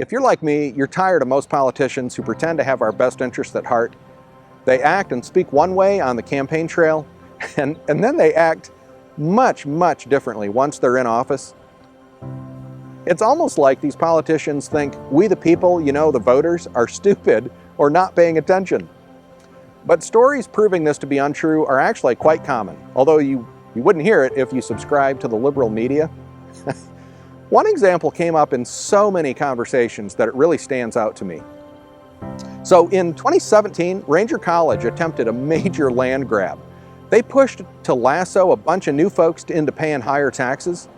If you're like me, you're tired of most politicians who pretend to have our best interests at heart. They act and speak one way on the campaign trail, and then they act much, much differently once they're in office. It's almost like these politicians think we the people, the voters, are stupid or not paying attention. But stories proving this to be untrue are actually quite common, although you wouldn't hear it if you subscribe to the liberal media. One example came up in so many conversations that it really stands out to me. So in 2017, Ranger College attempted a major land grab. They pushed to lasso a bunch of new folks into paying higher taxes.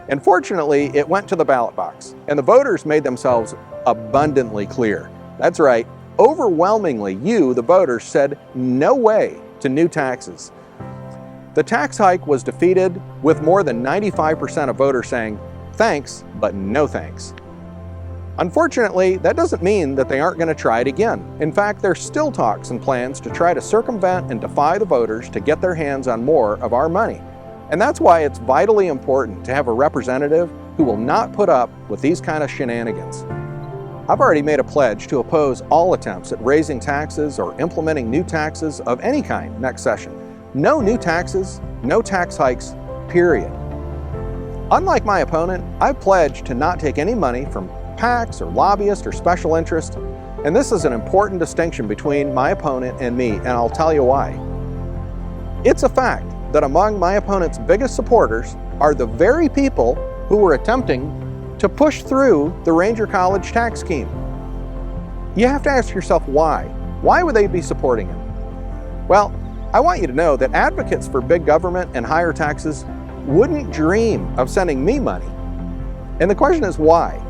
And fortunately, it went to the ballot box, and the voters made themselves abundantly clear. That's right, overwhelmingly, you, the voters, said no way to new taxes. The tax hike was defeated with more than 95% of voters saying, thanks, but no thanks. Unfortunately, that doesn't mean that they aren't going to try it again. In fact, there's still talks and plans to try to circumvent and defy the voters to get their hands on more of our money. And that's why it's vitally important to have a representative who will not put up with these kind of shenanigans. I've already made a pledge to oppose all attempts at raising taxes or implementing new taxes of any kind next session. No new taxes, no tax hikes, period. Unlike my opponent, I pledge to not take any money from PACs or lobbyists or special interests, and this is an important distinction between my opponent and me, and I'll tell you why. It's a fact that among my opponent's biggest supporters are the very people who were attempting to push through the Ranger College tax scheme. You have to ask yourself why. Why would they be supporting him? Well, I want you to know that advocates for big government and higher taxes wouldn't dream of sending me money. And the question is why?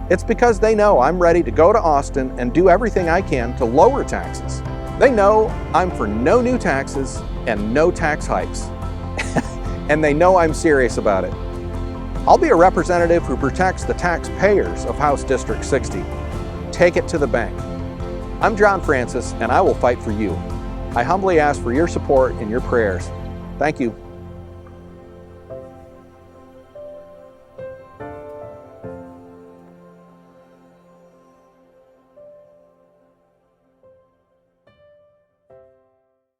It's because they know I'm ready to go to Austin and do everything I can to lower taxes. They know I'm for no new taxes and no tax hikes. And they know I'm serious about it. I'll be a representative who protects the taxpayers of House District 60. Take it to the bank. I'm John Francis, and I will fight for you. I humbly ask for your support and your prayers. Thank you.